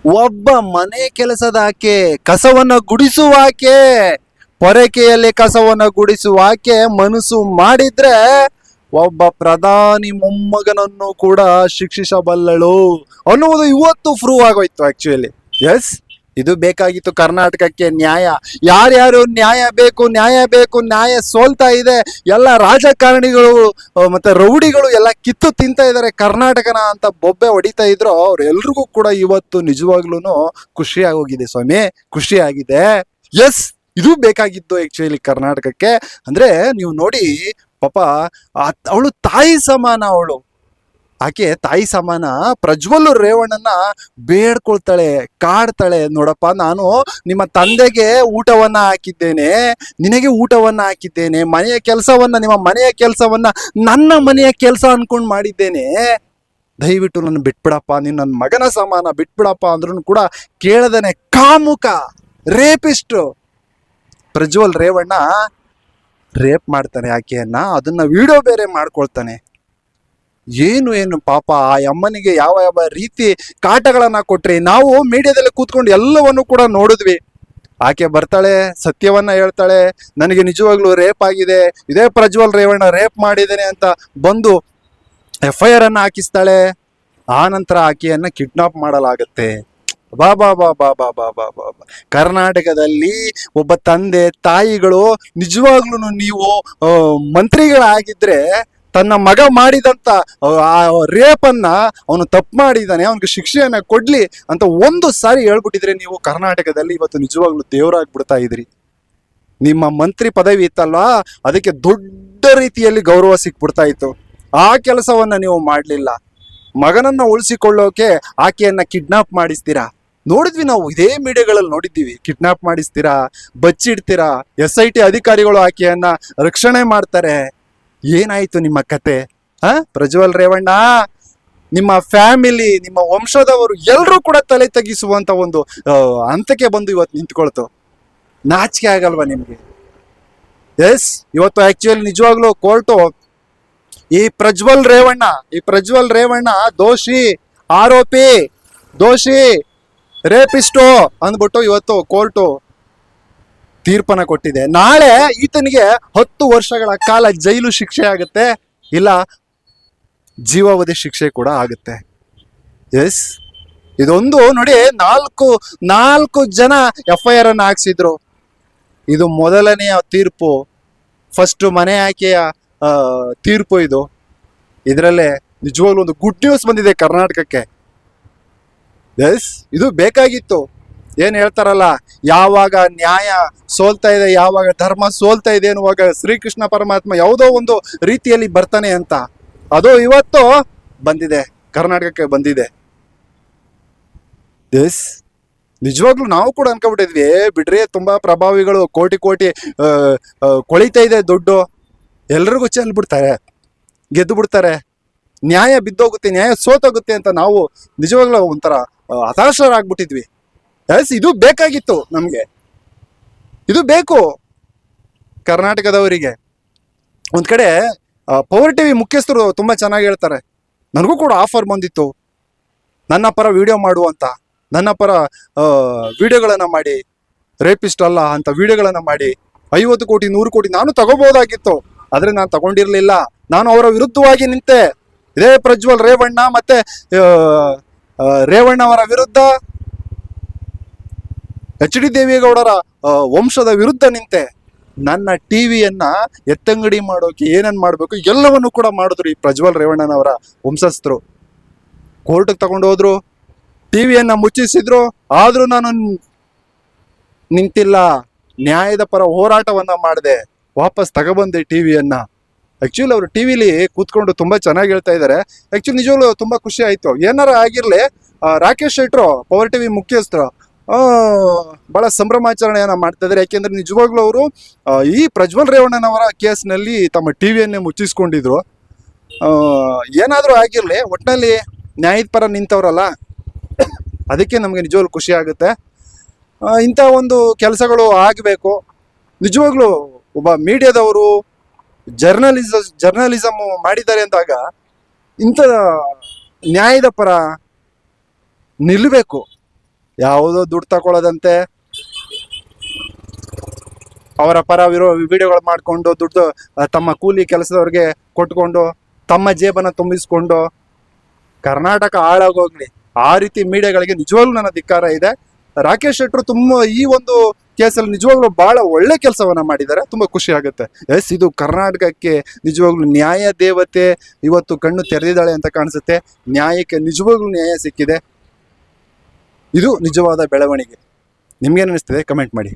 ಒಬ್ಬ ಮನೆ ಕೆಲಸದ ಆಕೆ, ಕಸವನ್ನ ಗುಡಿಸುವಾಕೆ, ಪೊರಕೆಯಲ್ಲಿ ಕಸವನ್ನ ಗುಡಿಸುವಾಕೆ ಮನಸ್ಸು ಮಾಡಿದ್ರೆ ಒಬ್ಬ ಪ್ರಧಾನಿ ಮೊಮ್ಮಗನನ್ನು ಕೂಡ ಶಿಕ್ಷಿಸಬಲ್ಲಳು ಅನ್ನುವುದು ಇವತ್ತು ಪ್ರೂವ್ ಆಗೋಯ್ತು ಆಕ್ಚುಲಿ. ಎಸ್, ಇದು ಬೇಕಾಗಿತ್ತು ಕರ್ನಾಟಕಕ್ಕೆ ನ್ಯಾಯ. ಯಾರ್ಯಾರು ನ್ಯಾಯ ಬೇಕು ನ್ಯಾಯ ಬೇಕು, ನ್ಯಾಯ ಸೋಲ್ತಾ ಇದೆ, ಎಲ್ಲ ರಾಜಕಾರಣಿಗಳು ಮತ್ತೆ ರೌಡಿಗಳು ಎಲ್ಲ ಕಿತ್ತು ತಿಂತಾ ಇದ್ದಾರೆ ಕರ್ನಾಟಕನ ಅಂತ ಬೊಬ್ಬೆ ಹೊಡಿತಾ ಇದ್ರು. ಅವ್ರೆಲ್ರಿಗೂ ಕೂಡ ಇವತ್ತು ನಿಜವಾಗ್ಲೂ ಖುಷಿ ಆಗೋಗಿದೆ ಸ್ವಾಮಿ, ಖುಷಿ ಆಗಿದೆ. ಎಸ್, ಇದು ಬೇಕಾಗಿತ್ತು ಆಕ್ಚುಲಿ ಕರ್ನಾಟಕಕ್ಕೆ. ಅಂದ್ರೆ ನೀವು ನೋಡಿ ಪಾಪ, ಅವಳು ತಾಯಿ ಸಮಾನ, ಆಕೆ ತಾಯಿ ಸಮಾನ. ಪ್ರಜ್ವಲ್ ರೇವಣ್ಣನ ಬೇಡ್ಕೊಳ್ತಾಳೆ, ಕಾಡ್ತಾಳೆ, ನೋಡಪ್ಪ ನಾನು ನಿಮ್ಮ ತಂದೆಗೆ ಊಟವನ್ನ ಹಾಕಿದ್ದೇನೆ, ನಿನಗೆ ಊಟವನ್ನ ಹಾಕಿದ್ದೇನೆ, ಮನೆಯ ಕೆಲಸವನ್ನ, ನಿಮ್ಮ ಮನೆಯ ಕೆಲಸವನ್ನ ನನ್ನ ಮನೆಯ ಕೆಲಸ ಅನ್ಕೊಂಡು ಮಾಡಿದ್ದೇನೆ, ದಯವಿಟ್ಟು ನನ್ನ ಬಿಟ್ಬಿಡಪ್ಪ, ನೀನು ನನ್ನ ಮಗನ ಸಮಾನ, ಬಿಟ್ಬಿಡಪ್ಪ ಅಂದ್ರೂ ಕೂಡ ಕೇಳದನೆ ಕಾಮುಕ ರೇಪಿಸ್ಟ್ ಪ್ರಜ್ವಲ್ ರೇವಣ್ಣ ರೇಪ್ ಮಾಡ್ತಾನೆ ಆಕೆಯನ್ನ. ಅದನ್ನ ವಿಡಿಯೋ ಬೇರೆ ಮಾಡ್ಕೊಳ್ತಾನೆ. ಏನು ಪಾಪ ಆ ಅಮ್ಮನಿಗೆ ಯಾವ ಯಾವ ರೀತಿ ಕಾಟಗಳನ್ನ ಕೊಟ್ರಿ. ನಾವು ಮೀಡಿಯಾದಲ್ಲಿ ಕೂತ್ಕೊಂಡು ಎಲ್ಲವನ್ನು ಕೂಡ ನೋಡಿದ್ವಿ. ಆಕೆ ಬರ್ತಾಳೆ, ಸತ್ಯವನ್ನ ಹೇಳ್ತಾಳೆ, ನನಗೆ ನಿಜವಾಗ್ಲೂ ರೇಪ್ ಆಗಿದೆ, ಇದೇ ಪ್ರಜ್ವಲ್ ರೇವಣ್ಣ ರೇಪ್ ಮಾಡಿದ್ದೇನೆ ಅಂತ ಬಂದು FIR ಅನ್ನ ಹಾಕಿಸ್ತಾಳೆ. ಆ ನಂತರ ಆಕೆಯನ್ನ ಕಿಡ್ನಾಪ್ ಮಾಡಲಾಗತ್ತೆ. ಬಾ ಬಾ ಬಾ ಬಾ ಬಾ ಬಾ ಬಾ ಬಾ ಬಾ. ಕರ್ನಾಟಕದಲ್ಲಿ ಒಬ್ಬ ತಂದೆ ತಾಯಿಗಳು ನಿಜವಾಗ್ಲೂ ನೀವು ಮಂತ್ರಿಗಳಾಗಿದ್ರೆ ತನ್ನ ಮಗ ಮಾಡಿದಂತ ರೇಪನ್ನ ಅವನು ತಪ್ಪು ಮಾಡಿದ್ದಾನೆ, ಅವನಿಗೆ ಶಿಕ್ಷೆಯನ್ನ ಕೊಡ್ಲಿ ಅಂತ ಒಂದು ಸಾರಿ ಹೇಳ್ಬಿಟ್ಟಿದ್ರೆ ನೀವು ಕರ್ನಾಟಕದಲ್ಲಿ ಇವತ್ತು ನಿಜವಾಗ್ಲೂ ದೇವರಾಗ್ಬಿಡ್ತಾ ಇದ್ರಿ. ನಿಮ್ಮ ಮಂತ್ರಿ ಪದವಿ ಇತ್ತಲ್ವಾ, ಅದಕ್ಕೆ ದೊಡ್ಡ ರೀತಿಯಲ್ಲಿ ಗೌರವ ಸಿಕ್ಬಿಡ್ತಾ ಇತ್ತು. ಆ ಕೆಲಸವನ್ನ ನೀವು ಮಾಡ್ಲಿಲ್ಲ. ಮಗನನ್ನ ಉಳಿಸಿಕೊಳ್ಳೋಕೆ ಆಕೆಯನ್ನ ಕಿಡ್ನಾಪ್ ಮಾಡಿಸ್ತೀರಾ. ನೋಡಿದ್ವಿ ನಾವು, ಇದೇ ಮೀಡಿಯಾಗಳಲ್ಲಿ ನೋಡಿದ್ದೀವಿ. ಕಿಡ್ನಾಪ್ ಮಾಡಿಸ್ತೀರಾ, ಬಚ್ಚಿಡ್ತೀರಾ, SIT ಅಧಿಕಾರಿಗಳು ಆಕೆಯನ್ನ ರಕ್ಷಣೆ ಮಾಡ್ತಾರೆ. ಏನಾಯ್ತು ನಿಮ್ಮ ಕತೆ? ಪ್ರಜ್ವಲ್ ರೇವಣ್ಣ, ನಿಮ್ಮ ಫ್ಯಾಮಿಲಿ, ನಿಮ್ಮ ವಂಶದವರು ಎಲ್ಲರೂ ಕೂಡ ತಲೆ ತಗ್ಗಿಸುವಂತ ಒಂದು ಹಂತಕ್ಕೆ ಬಂದು ಇವತ್ತು ನಿಂತ್ಕೊಳ್ತು. ನಾಚಿಕೆ ಆಗಲ್ವಾ ನಿಮ್ಗೆ? ಎಸ್, ಇವತ್ತು ಆಕ್ಚುಲಿ ನಿಜವಾಗ್ಲೂ ಕೋರ್ಟು ಈ ಪ್ರಜ್ವಲ್ ರೇವಣ್ಣ ದೋಷಿ, ಆರೋಪಿ, ದೋಷಿ, ರೇಪಿಸ್ಟು ಅಂದ್ಬಿಟ್ಟು ಇವತ್ತು ಕೋರ್ಟು ತೀರ್ಪನ್ನ ಕೊಟ್ಟಿದೆ. ನಾಳೆ ಈತನಿಗೆ 10 ವರ್ಷಗಳ ಕಾಲ ಜೈಲು ಶಿಕ್ಷೆ ಆಗುತ್ತೆ, ಇಲ್ಲ ಜೀವಾವಧಿ ಶಿಕ್ಷೆ ಕೂಡ ಆಗುತ್ತೆ. ಎಸ್, ಇದೊಂದು ನೋಡಿ, ನಾಲ್ಕು ಜನ FIR ಅನ್ನು ಹಾಕ್ಸಿದ್ರು. ಇದು ಮೊದಲನೆಯ ತೀರ್ಪು, ಫಸ್ಟ್ ಮನೆ ಆಯ್ಕೆಯ ತೀರ್ಪು ಇದು. ಇದರಲ್ಲೇ ನಿಜವಾಗ್ಲೂ ಒಂದು ಗುಡ್ ನ್ಯೂಸ್ ಬಂದಿದೆ ಕರ್ನಾಟಕಕ್ಕೆ. ಎಸ್, ಇದು ಬೇಕಾಗಿತ್ತು. ಏನ್ ಹೇಳ್ತಾರಲ್ಲ, ಯಾವಾಗ ನ್ಯಾಯ ಸೋಲ್ತಾ ಇದೆ, ಯಾವಾಗ ಧರ್ಮ ಸೋಲ್ತಾ ಇದೆ ಅನ್ನುವಾಗ ಶ್ರೀಕೃಷ್ಣ ಪರಮಾತ್ಮ ಯಾವುದೋ ಒಂದು ರೀತಿಯಲ್ಲಿ ಬರ್ತಾನೆ ಅಂತ, ಅದು ಇವತ್ತು ಬಂದಿದೆ, ಕರ್ನಾಟಕಕ್ಕೆ ಬಂದಿದೆ. ಎಸ್, ನಿಜವಾಗ್ಲೂ ನಾವು ಕೂಡ ಅನ್ಕೊಬಿಟ್ಟಿದ್ವಿ, ಬಿಡ್ರಿ ತುಂಬಾ ಪ್ರಭಾವಿಗಳು ಕೋಟಿ ಕೊಳಿತಾ ಇದೆ ದುಡ್ಡು, ಎಲ್ರಿಗೂ ಚೆಲ್ಬಿಡ್ತಾರೆ, ಗೆದ್ದು ಬಿಡ್ತಾರೆ, ನ್ಯಾಯ ಬಿದ್ದೋಗುತ್ತೆ, ನ್ಯಾಯ ಸೋತೋಗುತ್ತೆ ಅಂತ ನಾವು ನಿಜವಾಗ್ಲೂ ಒಂಥರ ಹತಾಶರಾಗ್ಬಿಟ್ಟಿದ್ವಿ. ಎಸ್, ಇದು ಬೇಕಾಗಿತ್ತು ನಮ್ಗೆ, ಇದು ಬೇಕು ಕರ್ನಾಟಕದವರಿಗೆ. ಒಂದ್ ಕಡೆ ಪವರ್ TV ಮುಖ್ಯಸ್ಥರು ತುಂಬಾ ಚೆನ್ನಾಗಿ ಹೇಳ್ತಾರೆ. ನನಗೂ ಕೂಡ ಆಫರ್ ಬಂದಿತ್ತು, ನನ್ನ ಪರ ವಿಡಿಯೋ ಮಾಡುವಂತ, ನನ್ನ ಪರ ವಿಡಿಯೋಗಳನ್ನ ಮಾಡಿ, ರೇಪಿಸ್ಟ್ ಅಲ್ಲ ಅಂತ ವಿಡಿಯೋಗಳನ್ನ ಮಾಡಿ 50 ಕೋಟಿ 100 ಕೋಟಿ ನಾನು ತಗೋಬಹುದಾಗಿತ್ತು. ಆದ್ರೆ ನಾನು ತಗೊಂಡಿರ್ಲಿಲ್ಲ. ನಾನು ಅವರ ವಿರುದ್ಧವಾಗಿ ನಿಂತೆ. ಇದೇ ಪ್ರಜ್ವಲ್ ರೇವಣ್ಣ ಮತ್ತೆ ರೇವಣ್ಣ ಅವರ ವಿರುದ್ಧ, HD ದೇವೇಗೌಡರ ವಂಶದ ವಿರುದ್ಧ ನಿಂತೆ. ನನ್ನ ಟಿವಿಯನ್ನ ಎತ್ತಂಗಡಿ ಮಾಡೋಕೆ ಏನೇನ್ ಮಾಡ್ಬೇಕು ಎಲ್ಲವನ್ನು ಕೂಡ ಮಾಡಿದ್ರು ಈ ಪ್ರಜ್ವಲ್ ರೇವಣ್ಣನವರ ವಂಶಸ್ಥರು. ಕೋರ್ಟ್ಗೆ ತಗೊಂಡು ಹೋದ್ರು, ಟಿವಿಯನ್ನ ಮುಚ್ಚಿಸಿದ್ರು. ಆದ್ರೂ ನಾನು ನಿಂತಿಲ್ಲ, ನ್ಯಾಯದ ಪರ ಹೋರಾಟವನ್ನ ಮಾಡಿದೆ, ವಾಪಸ್ ತಗೊಬಂದೆ ಟಿವಿಯನ್ನ. ಆಕ್ಚುಲಿ ಅವರು ಟಿವಿಲಿ ಕೂತ್ಕೊಂಡು ತುಂಬಾ ಚೆನ್ನಾಗಿ ಹೇಳ್ತಾ ಇದ್ದಾರೆ. ಆಕ್ಚುಲಿ ನಿಜವಾಗ್ಲೂ ತುಂಬಾ ಖುಷಿ ಆಯ್ತು. ಏನಾರ ಆಗಿರ್ಲಿ, ರಾಕೇಶ್ ಶೆಟ್ರು ಪವರ್ TV ಮುಖ್ಯಸ್ಥರು ಬಹಳ ಸಂಭ್ರಮಾಚರಣೆಯನ್ನ ಮಾಡ್ತಾ ಇದ್ದಾರೆ. ಯಾಕೆಂದ್ರೆ ನಿಜವಾಗ್ಲೂ ಅವರು ಈ ಪ್ರಜ್ವಲ್ ರೇವಣ್ಣನವರ ಕೇಸ್ನಲ್ಲಿ ತಮ್ಮ ಟಿವಿಯನ್ನೇ ಮುಚ್ಚಿಸ್ಕೊಂಡಿದ್ರು. ಏನಾದ್ರೂ ಆಗಿರ್ಲಿ, ಒಟ್ಟಿನಲ್ಲಿ ನ್ಯಾಯದ ಪರ ನಿಂತವ್ರಲ್ಲ, ಅದಕ್ಕೆ ನಮ್ಗೆ ನಿಜವಾಗ್ಲೂ ಖುಷಿ ಆಗುತ್ತೆ. ಇಂಥ ಒಂದು ಕೆಲಸಗಳು ಆಗಬೇಕು. ನಿಜವಾಗ್ಲೂ ಒಬ್ಬ ಮೀಡಿಯಾದವರು ಜರ್ನಲಿಸಮ್ ಮಾಡಿದ್ದಾರೆ ಅಂದಾಗ ಇಂಥ ನ್ಯಾಯದ ಪರ ನಿಲ್ಲಬೇಕು. ಯಾವುದೋ ದುಡ್ಡು ತಗೊಳ್ಳೋದಂತೆ, ಅವರ ಪರ ವಿಡಿಯೋಗಳು ಮಾಡಿಕೊಂಡು ದುಡ್ಡು ತಮ್ಮ ಕೂಲಿ ಕೆಲಸದವ್ರಿಗೆ ಕೊಟ್ಕೊಂಡು ತಮ್ಮ ಜೇಬನ್ನ ತುಂಬಿಸ್ಕೊಂಡು ಕರ್ನಾಟಕ ಹಾಳಾಗೋಗ್ಲಿ. ಆ ರೀತಿ ಮೀಡಿಯಾಗಳಿಗೆ ನಿಜವಾಗ್ಲೂ ನನ್ನ ಧಿಕ್ಕಾರ ಇದೆ. ರಾಕೇಶ್ ಶೆಟ್ಟರು ತುಂಬ ಈ ಒಂದು ಕೇಸಲ್ಲಿ ನಿಜವಾಗ್ಲೂ ಬಹಳ ಒಳ್ಳೆ ಕೆಲಸವನ್ನ ಮಾಡಿದ್ದಾರೆ. ತುಂಬಾ ಖುಷಿ ಆಗುತ್ತೆ. ಎಸ್, ಇದು ಕರ್ನಾಟಕಕ್ಕೆ ನಿಜವಾಗ್ಲೂ ನ್ಯಾಯ ದೇವತೆ ಇವತ್ತು ಕಣ್ಣು ತೆರೆದಿದ್ದಾಳೆ ಅಂತ ಕಾಣಿಸುತ್ತೆ. ನ್ಯಾಯಕ್ಕೆ ನಿಜವಾಗ್ಲೂ ನ್ಯಾಯ ಸಿಕ್ಕಿದೆ. ಇದು ನಿಜವಾದ ಬೆಳವಣಿಗೆ. ನಿಮ್ಗೇನು ಅನಿಸ್ತದೆ ಕಮೆಂಟ್ ಮಾಡಿ.